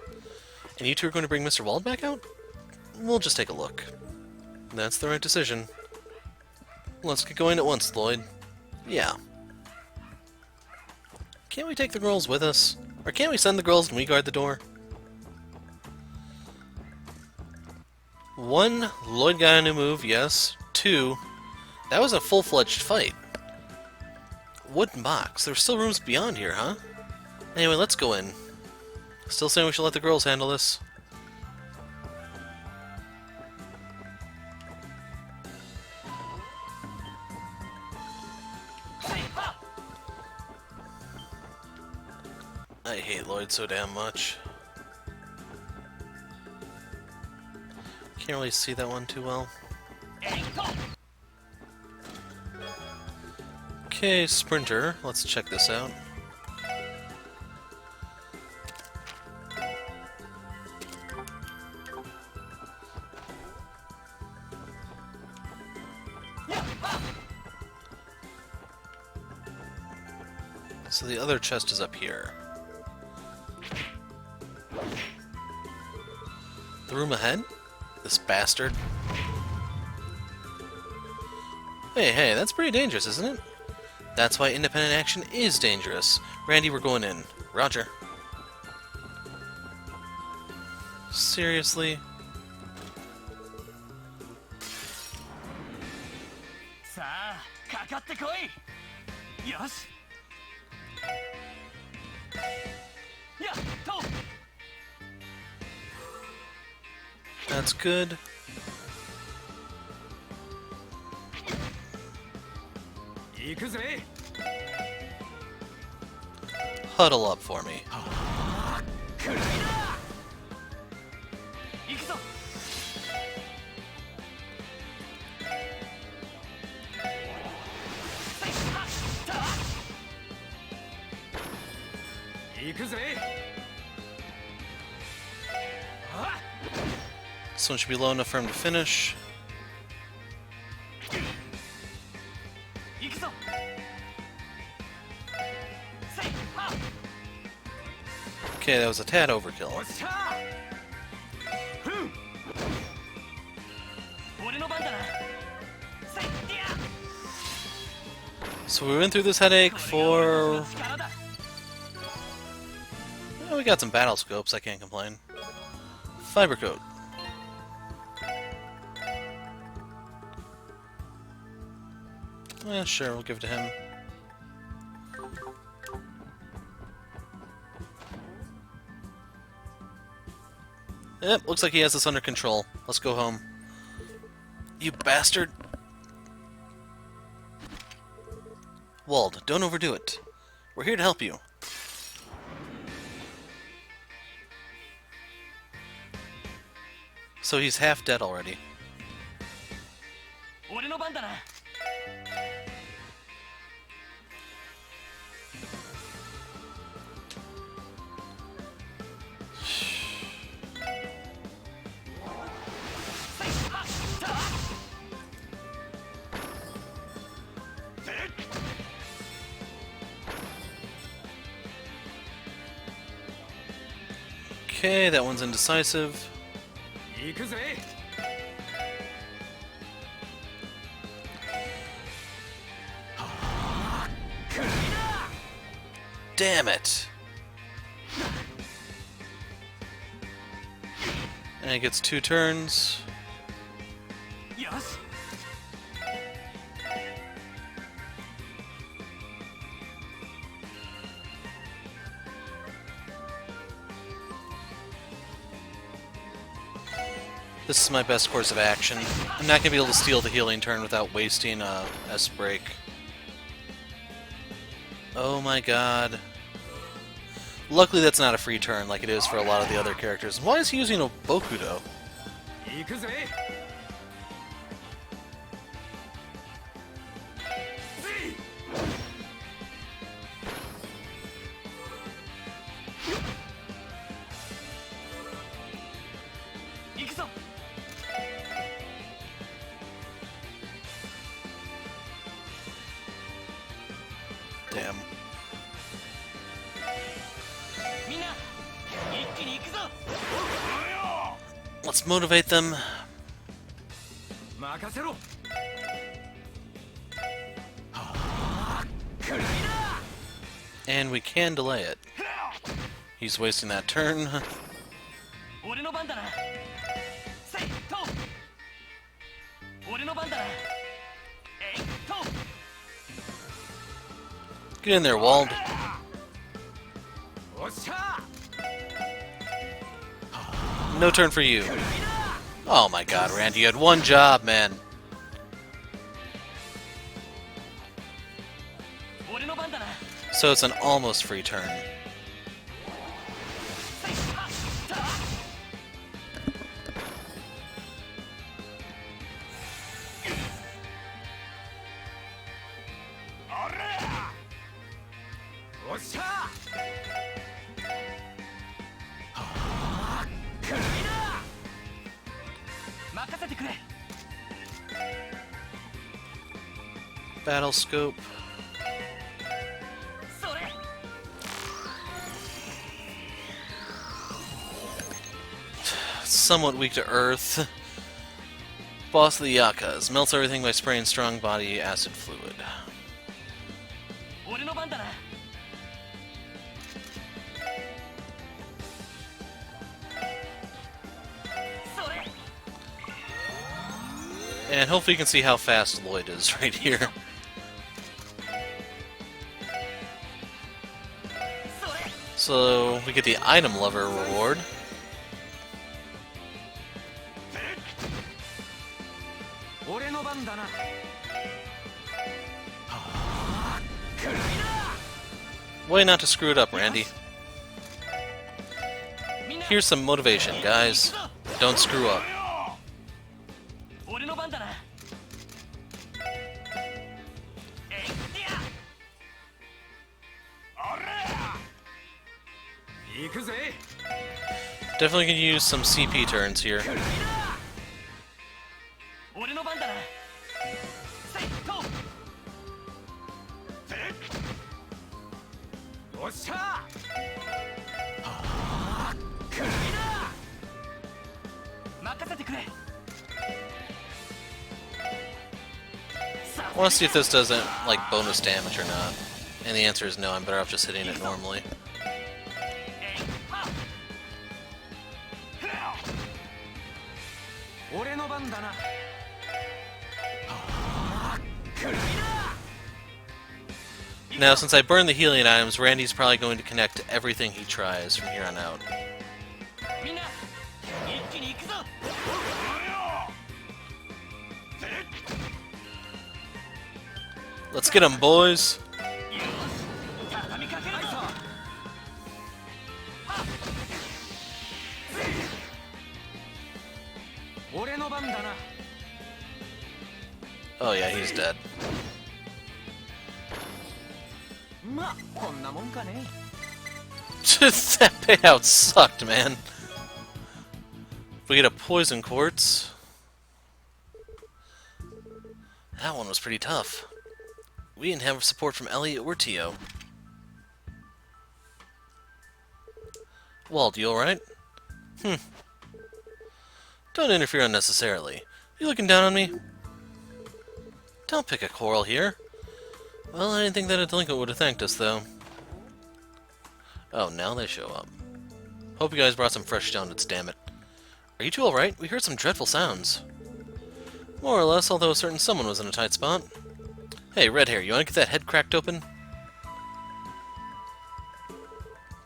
And you two are going to bring Mr. Wald back out? We'll just take a look. That's the right decision. Let's get going at once, Lloyd. Yeah. Can't we take the girls with us? Or can't we send the girls and we guard the door? 1, Lloyd got a new move, yes. 2, that was a full-fledged fight. Wooden box. There's still rooms beyond here, huh? Anyway, let's go in. Still saying we should let the girls handle this. I hate Lloyd so damn much. Can't really see that one too well. Okay, Sprinter. Let's check this out. So the other chest is up here. The room ahead? This bastard. Hey, that's pretty dangerous, isn't it? That's why independent action is dangerous. Randy, we're going in. Roger. Seriously? That's good. Huddle up for me. This one should be low enough for him to finish. Okay, that was a tad overkill. So we went through this headache for... Well, we got some battle scopes, I can't complain. Fiber coat. Yeah, sure, we'll give it to him. Yep, looks like he has this under control. Let's go home. You bastard! Wald, don't overdo it. We're here to help you. So he's half dead already. Okay, that one's indecisive. Damn it! And he gets 2 turns. This is my best course of action. I'm not going to be able to steal the healing turn without wasting a S-break. Oh my god. Luckily that's not a free turn like it is for a lot of the other characters. Why is he using a Bokudo? Damn. Let's motivate them. And we can delay it. He's wasting that turn. Get in there, Wald. No turn for you. Oh my god, Randy, you had one job, man. So it's an almost free turn. Battle scope. Somewhat weak to earth. Boss of the Yakas. Melts everything by spraying strong body acid fluid. And hopefully you can see how fast Lloyd is right here. So we get the item lover reward. Way not to screw it up, Randy. Here's some motivation, guys. Don't screw up. Definitely can use some CP turns here. I want to see if this doesn't, like, bonus damage or not. And the answer is no, I'm better off just hitting it normally. Now, since I burned the healing items, Randy's probably going to connect to everything he tries from here on out. Let's get him, boys! Oh yeah, he's dead. That payout sucked, man. We get a poison quartz. That one was pretty tough. We didn't have support from Elliot or Tio. Walt, you alright? Don't interfere unnecessarily. You looking down on me? Don't pick a quarrel here. Well, I didn't think that a delinquent would have thanked us, though. Oh, now they show up. Hope you guys brought some fresh donuts, damn it. Are you two alright? We heard some dreadful sounds. More or less, although a certain someone was in a tight spot. Hey, red hair, you want to get that head cracked open?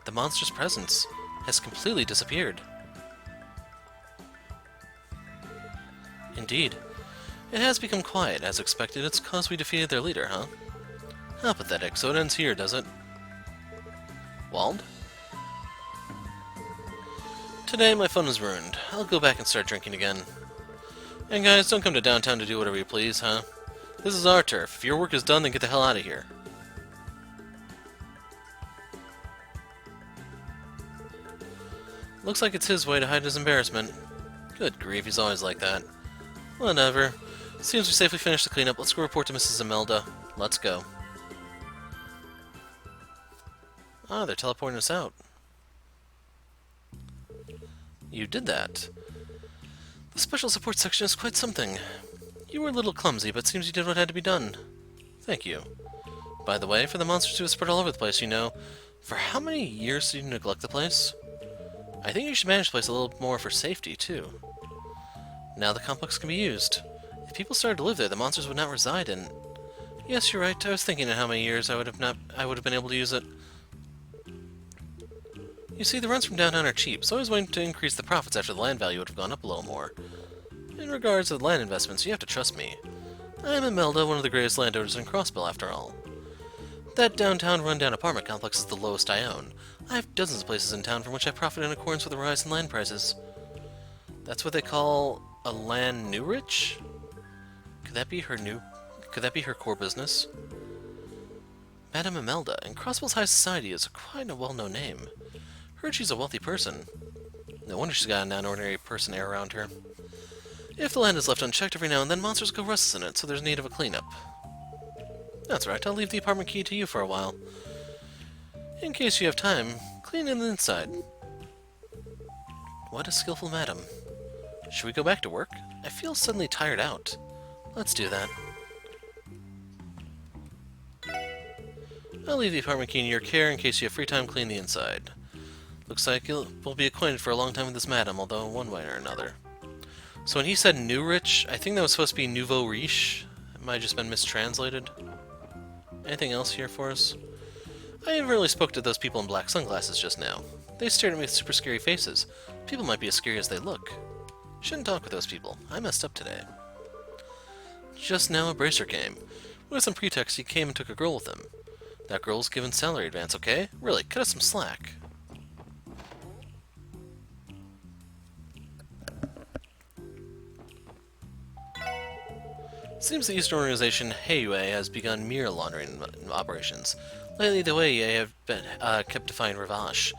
The monster's presence has completely disappeared. Indeed. It has become quiet, as expected. It's because we defeated their leader, huh? How pathetic. So it ends here, does it? Wald? Today my fun is ruined. I'll go back and start drinking again. And guys, don't come to downtown to do whatever you please, huh? This is our turf. If your work is done, then get the hell out of here. Looks like it's his way to hide his embarrassment. Good grief, he's always like that. Whatever. As soon as we safely finish the cleanup, let's go report to Mrs. Imelda. Let's go. Ah, they're teleporting us out. You did that. The special support section is quite something. You were a little clumsy, but seems you did what had to be done. Thank you. By the way, for the monsters who have spread all over the place, you know, for how many years did you neglect the place? I think you should manage the place a little more for safety, too. Now the complex can be used. If people started to live there, the monsters would not reside in... Yes, you're right. I was thinking of how many years I would have been able to use it. You see, the rents from downtown are cheap, so I was waiting to increase the profits after the land value would have gone up a little more. In regards to the land investments, you have to trust me. I'm Imelda, one of the greatest landowners in Crossbell, after all. That downtown rundown apartment complex is the lowest I own. I have dozens of places in town from which I profit in accordance with the rise in land prices. That's what they call a land new rich? Could that be her core business? Madame Imelda, in Crossbell's high society, is quite a well-known name. Heard she's a wealthy person. No wonder she's got a non-ordinary person air around her. If the land is left unchecked every now and then, monsters go restless in it, so there's need of a cleanup. That's right, I'll leave the apartment key to you for a while. In case you have time, clean in the inside. What a skillful madam. Should we go back to work? I feel suddenly tired out. Let's do that. I'll leave the apartment key in your care in case you have free time clean the inside. Looks like we'll be acquainted for a long time with this madam, although one way or another. So when he said new rich, I think that was supposed to be nouveau riche. It might have just been mistranslated. Anything else here for us? I inadvertently spoke to those people in black sunglasses just now. They stared at me with super scary faces. People might be as scary as they look. Shouldn't talk with those people. I messed up today. Just now a bracer came. With some pretext, he came and took a girl with him. That girl's given salary advance, okay? Really, cut us some slack. Seems the Eastern organization Heiyue has begun mirror laundering operations. Lately, the Weiyue have been kept defying Ravache.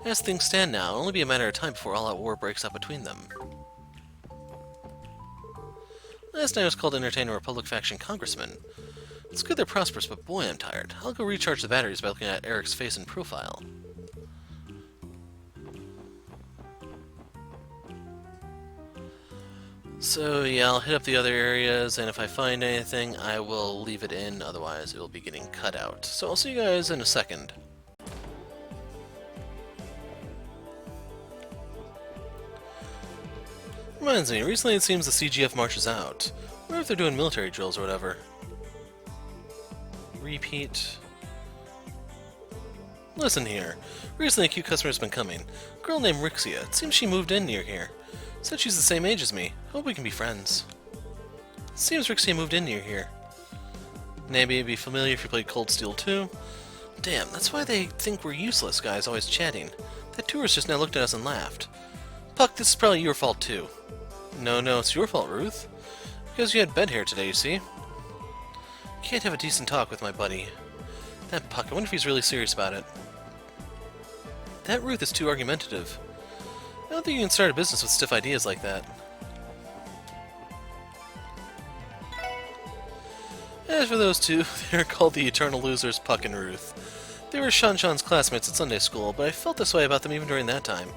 As things stand now, it'll only be a matter of time before all-out war breaks out between them. Last night I was called to entertain a Republic faction congressman. It's good they're prosperous, but boy, I'm tired. I'll go recharge the batteries by looking at Eric's face and profile. So yeah, I'll hit up the other areas, and if I find anything, I will leave it in, otherwise it will be getting cut out. So I'll see you guys in a second. Reminds me, recently it seems the CGF marches out. I wonder if they're doing military drills or whatever. Repeat. Listen here. Recently a cute customer's been coming. A girl named Rixia. It seems she moved in near here. Said she's the same age as me. Hope we can be friends. Seems Rixia moved in near here. Maybe it'd be familiar if you played Cold Steel 2. Damn, that's why they think we're useless guys always chatting. That tourist just now looked at us and laughed. Puck, this is probably your fault too. No, it's your fault, Ruth. Because you had bed hair today, you see. Can't have a decent talk with my buddy. That Puck, I wonder if he's really serious about it. That Ruth is too argumentative. I don't think you can start a business with stiff ideas like that. As for those two, they're called the Eternal Losers, Puck and Ruth. They were Shan-Shan's classmates at Sunday school, but I felt this way about them even during that time.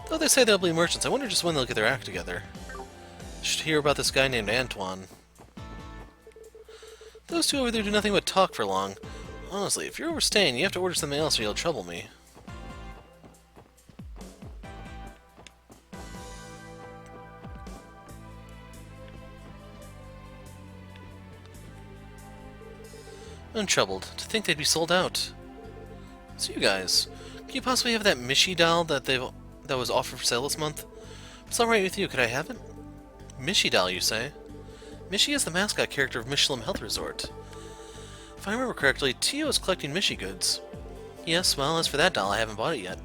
Though they say they'll be merchants, I wonder just when they'll get their act together. Should hear about this guy named Antoine. Those two over there do nothing but talk for long. Honestly, if you're overstaying, you have to order something else or you'll trouble me. Untroubled. To think they'd be sold out. So you guys, can you possibly have that Mishy doll that was offered for sale this month? If it's alright with you, could I have it? Mishy doll, you say? Mishy is the mascot character of Michelin Health Resort. If I remember correctly, Tio is collecting Mishy goods. Yes, well, as for that doll, I haven't bought it yet.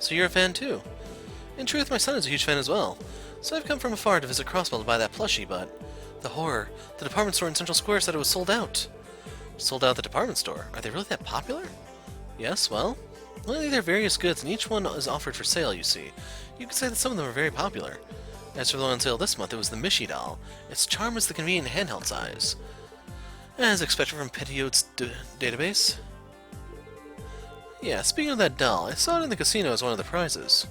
So you're a fan too? In truth, my son is a huge fan as well. So I've come from afar to visit Crossbell to buy that plushie, but... The horror. The department store in Central Square said it was sold out. Sold out at the department store? Are they really that popular? Yes, well... Lately there are various goods, and each one is offered for sale, you see. You could say that some of them are very popular. As for the one on sale this month, it was the Mishy doll. Its charm is the convenient handheld size. As expected from Petitot's database. Yeah, speaking of that doll, I saw it in the casino as one of the prizes.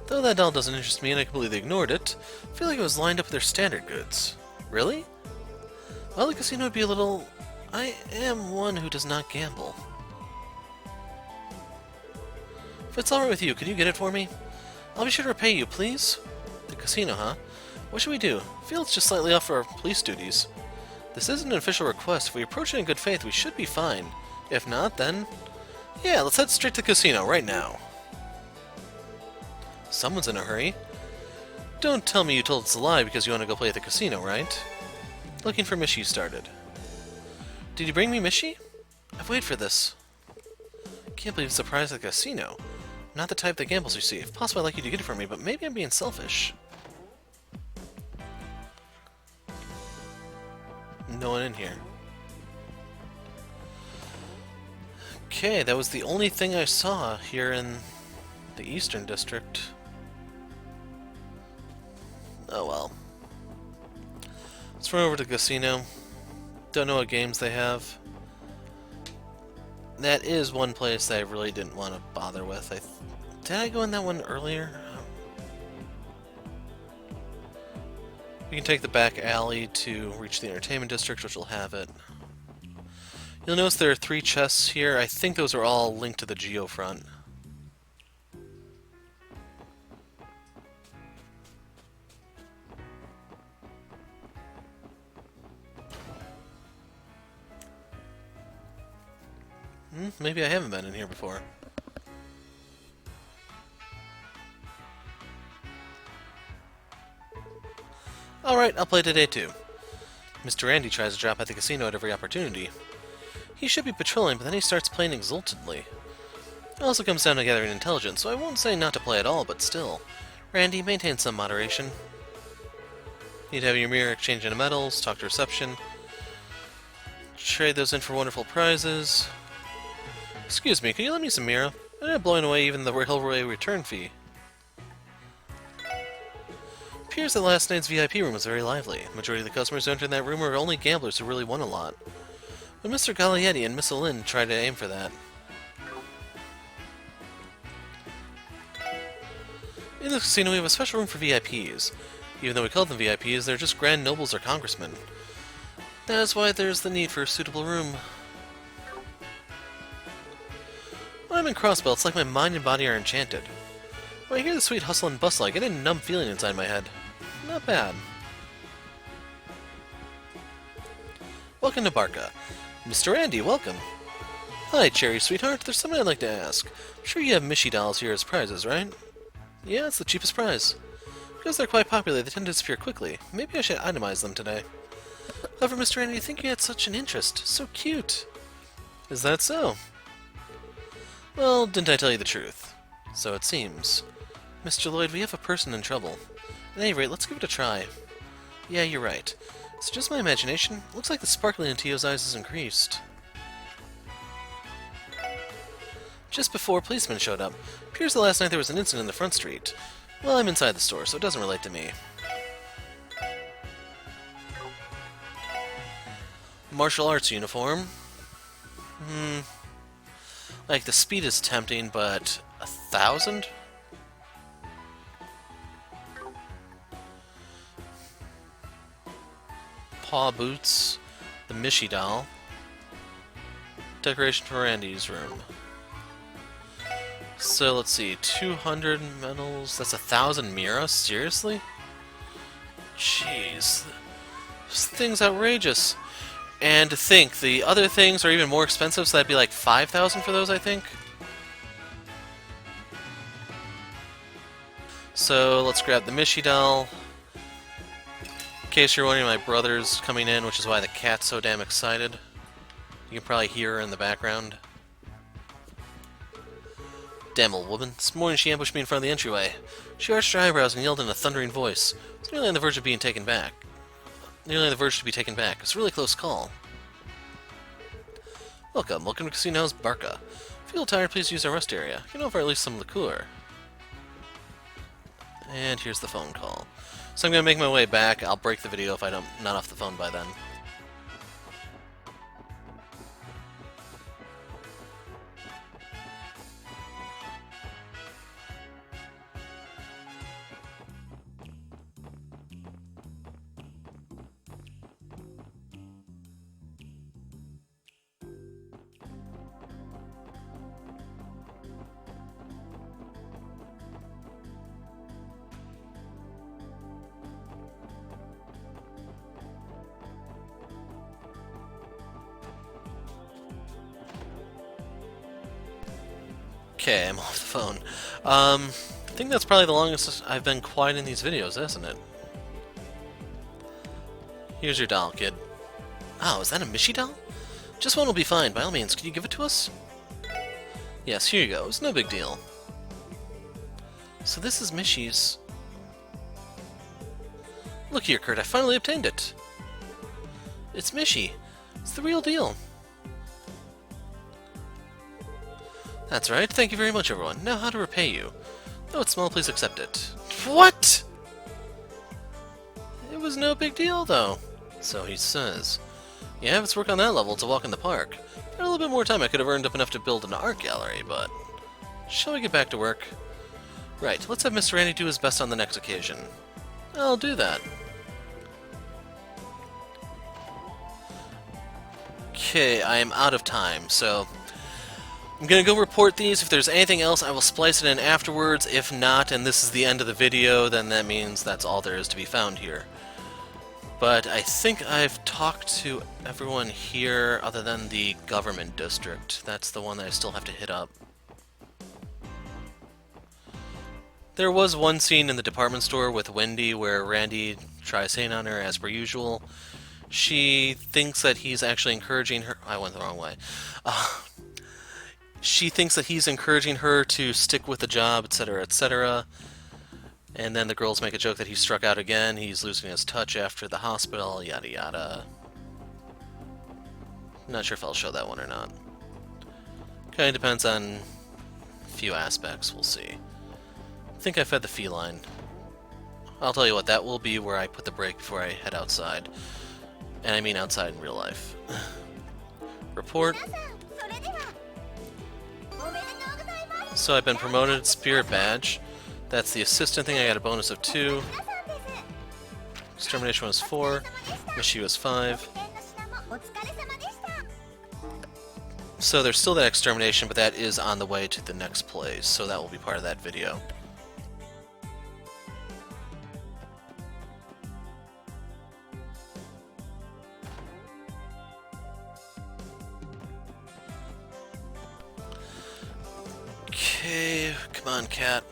Though that doll doesn't interest me and I completely ignored it, I feel like it was lined up with their standard goods. Really? Well, the casino would be a little... I am one who does not gamble. If it's alright with you, could you get it for me? I'll be sure to repay you, please. The casino, huh? What should we do? I feel it's just slightly off for our police duties. This isn't an official request. If we approach it in good faith, we should be fine. If not, then... yeah, let's head straight to the casino right now. Someone's in a hurry. Don't tell me you told us a lie because you want to go play at the casino, right? Looking for Mishy started. Did you bring me Mishy? I've waited for this. Can't believe it's a prize at the casino. Not the type that gambles, you see. If possible, I'd like you to get it for me, but maybe I'm being selfish. No one in here. Okay, that was the only thing I saw here in the Eastern District. Oh well. Let's run over to the casino. Don't know what games they have. That is one place that I really didn't want to bother with. Did I go in that one earlier? We can take the back alley to reach the entertainment district, which will have it. You'll notice there are 3 chests here. I think those are all linked to the geofront. Maybe I haven't been in here before. Alright, I'll play today too. Mr. Andy tries to drop at the casino at every opportunity. He should be patrolling, but then he starts playing exultantly. It also comes down to gathering intelligence, so I won't say not to play at all, but still. Randy, maintain some moderation. Need to have your mirror exchange into medals, talk to reception. Trade those in for wonderful prizes. Excuse me, can you lend me some mirror? I'm not blowing away even the railway return fee. Appears that last night's VIP room was very lively. Majority of the customers who entered that room were only gamblers who really won a lot. But Mr. Gaglietti and Miss Lynn tried to aim for that. In the casino we have a special room for VIPs. Even though we call them VIPs, they're just grand nobles or congressmen. That is why there's the need for a suitable room. When I'm in Crossbell, it's like my mind and body are enchanted. When I hear the sweet hustle and bustle, I get a numb feeling inside my head. Not bad. Welcome to Barca. Mr. Andy, welcome. Hi, Cherry, sweetheart. There's something I'd like to ask. I'm sure you have Mishy dolls here as prizes, right? Yeah, it's the cheapest prize. Because they're quite popular, they tend to disappear quickly. Maybe I should itemize them today. However, Mr. Andy, I think you had such an interest. So cute. Is that so? Well, didn't I tell you the truth? So it seems. Mr. Lloyd, we have a person in trouble. At any rate, let's give it a try. Yeah, you're right. It's just my imagination. Looks like the sparkling in Tio's eyes has increased. Just before policemen showed up. Appears that last night there was an incident in the front street. Well, I'm inside the store, so it doesn't relate to me. Martial arts uniform. Like, the speed is tempting, but 1,000? Paw boots. The Mishy doll. Decoration for Randy's room. So, let's see. 200 medals. That's 1,000 Mira? Seriously? Jeez. This thing's outrageous. And to think, the other things are even more expensive, so that'd be like 5,000 for those, I think. So let's grab the Mishy doll. In case you're wondering, my brother's coming in, which is why the cat's so damn excited. You can probably hear her in the background. Damn old woman. This morning she ambushed me in front of the entryway. She arched her eyebrows and yelled in a thundering voice. I was nearly on the verge of being taken back. Nearly on the verge to be taken back. It's a really close call. Welcome to Casino's Barca. If you feel tired, please use our rest area. You can offer at least some liqueur. And here's the phone call. So I'm going to make my way back. I'll break the video if I'm not off the phone by then. Okay, I'm off the phone. I think that's probably the longest I've been quiet in these videos, isn't it? Here's your doll, kid. Oh, is that a Mishy doll? Just one will be fine. By all means, can you give it to us? Yes, here you go. It's no big deal. So this is Mishy's. Look here, Kurt. I finally obtained it. It's Mishy. It's the real deal. That's right. Thank you very much, everyone. Now how to repay you. Though it's small, please accept it. What? It was no big deal, though. So he says. Yeah, let's work on that level to walk in the park. If I had a little bit more time, I could have earned up enough to build an art gallery, but... Shall we get back to work? Right, let's have Mr. Randy do his best on the next occasion. I'll do that. Okay, I am out of time, so... I'm gonna go report these. If there's anything else, I will splice it in afterwards. If not, and this is the end of the video, then that means that's all there is to be found here. But I think I've talked to everyone here other than the government district. That's the one that I still have to hit up. There was one scene in the department store with Wendy where Randy tries hitting on her as per usual. She thinks that he's actually encouraging her... I went the wrong way. She thinks that he's encouraging her to stick with the job, etc., etc. And then the girls make a joke that he struck out again, he's losing his touch after the hospital, yada yada. Not sure if I'll show that one or not. Kinda depends on a few aspects, we'll see. I think I fed the feline. I'll tell you what, that will be where I put the break before I head outside. And I mean outside in real life. Report. So I've been promoted, Spirit Badge. That's the assistant thing, I got a bonus of 2. Extermination was 4. Mishy was 5. So there's still that extermination, but that is on the way to the next place, so that will be part of that video. Okay, come on, cat.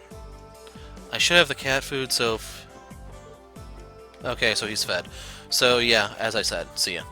I should have the cat food, so... Okay, so he's fed. So yeah, as I said, see ya.